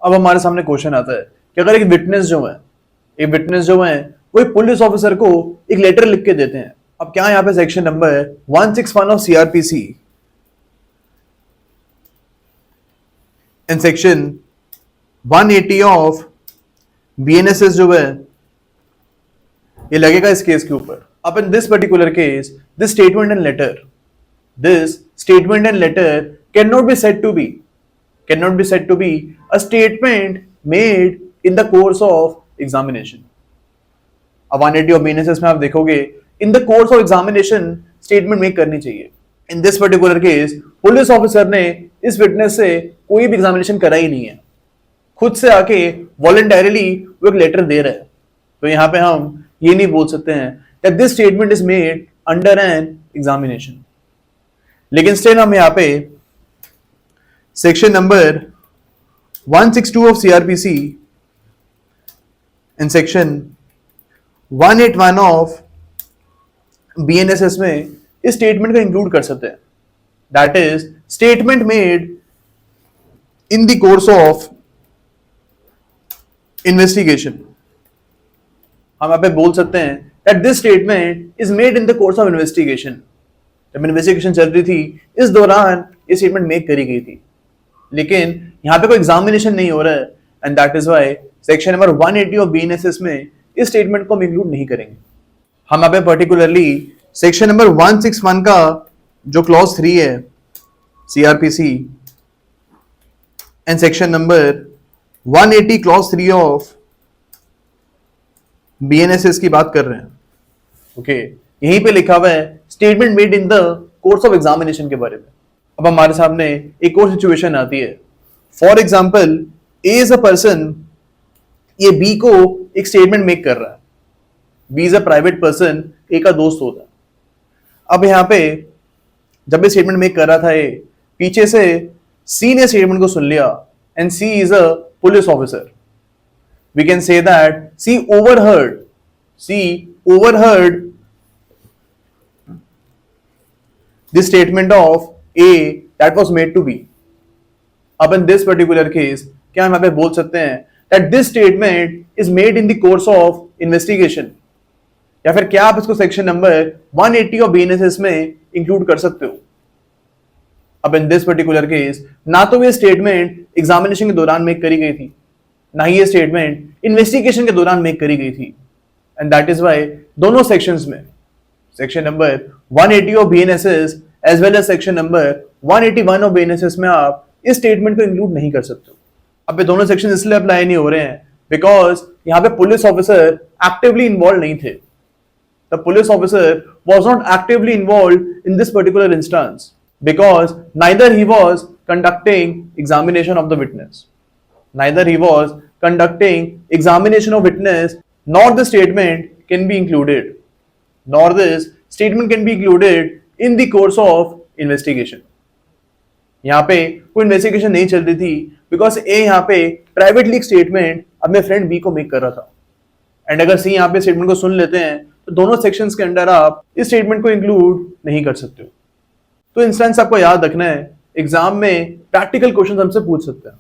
अब हमारे सामने क्वेश्चन आता है कि अगर एक विटनेस जो है वो एक पुलिस ऑफिसर को एक लेटर लिख के देते हैं। अब क्या यहाँ पे section number 161 of CrPC and section 180 of BNSS जो है ये लगेगा इस केस के ऊपर। अब in this particular case this statement and letter can not be said to be a statement made in the course of examination. अब 180 of BNSS में आप देखोगे in the course of examination statement make करनी चाहिए। In this particular case police officer ने इस witness से कोई भी एग्जामिनेशन करा ही नहीं है, खुद से आके वॉलंटरीली वो एक लेटर दे रहा है। तो यहां पे हम ये नहीं बोल सकते हैं that this statement is made under an examination। लेकिन स्टिल हम यहाँ पे section number 162 of CrPC and section 181 of BNSS में इस स्टेटमेंट को इंक्लूड कर सकते हैं। That is statement made in the course of investigation. हम यहाँ पे बोल सकते हैं that this statement is made in the course of investigation। जब इन्वेस्टिगेशन चल रही थी इस दौरान ये स्टेटमेंट मेक करी गई थी, लेकिन यहाँ पे कोई एग्जामिनेशन नहीं हो रहा है and that is why section number 180 of BNSS में इस स्टेटमेंट को हम इंक्लूड नहीं करेंगे। हम यहाँ पे पर्टिकुलरली सेक्शन नंबर 161 का जो क्लॉज 3 है CrPC and section number 180 clause 3 of BNSS की बात कर रहे हैं। ओके, यहीं पे लिखा हुआ है statement made in the course of examination के बारे में। अब हमारे सामने एक और सिचुएशन आती है। For example A is a person, ये बी को एक स्टेटमेंट मेक कर रहा है। B is a private person, A का दोस्त होता है। अब यहां पे जब ये स्टेटमेंट मेक कर रहा था, ये पीछे से सी ने स्टेटमेंट को सुन लिया and she is a police officer. We can say that C overheard the statement of A that was made to B। अब in this particular case क्या हम यहाँ पे बोल सकते हैं that this statement is made in the course of investigation, या फिर क्या आप इसको सेक्शन नंबर 180 ऑफ बीएनएसएस में इंक्लूड कर सकते हो। अब इन दिस पर्टिकुलर केस ना तो ये स्टेटमेंट एग्जामिनेशन के दौरान मेक करी गई थी, ना ही ये स्टेटमेंट इन्वेस्टिगेशन के दौरान मेक करी गई थी, एंड दैट इज व्हाई दोनों सेक्शंस में section number 180 of BNSS as well as section number 181 of BNSS में आप इस स्टेटमेंट को इंक्लूड नहीं कर सकते। अब ये दोनों सेक्शन इसलिए अप्लाई नहीं हो रहे हैं बिकॉज यहाँ पे पुलिस ऑफिसर एक्टिवली इन्वॉल्व नहीं थे। The police officer was not actively involve in this particular instance because neither he was conducting examination of the witness, neither he was conducting examination of witness, nor the statement can be included in the course of investigation। यहाँ पे कोई investigation नहीं चल रही थी because ए यहाँ पे privately statement अपने फ्रेंड बी को मेक कर रहा था, एंड अगर सी यहाँ पे स्टेटमेंट को सुन लेते हैं तो दोनों सेक्शंस के अंडर आप इस स्टेटमेंट को इंक्लूड नहीं कर सकते हो। तो इंस्टेंस आपको याद रखना है, एग्जाम में प्रैक्टिकल क्वेश्चन हमसे पूछ सकते हैं।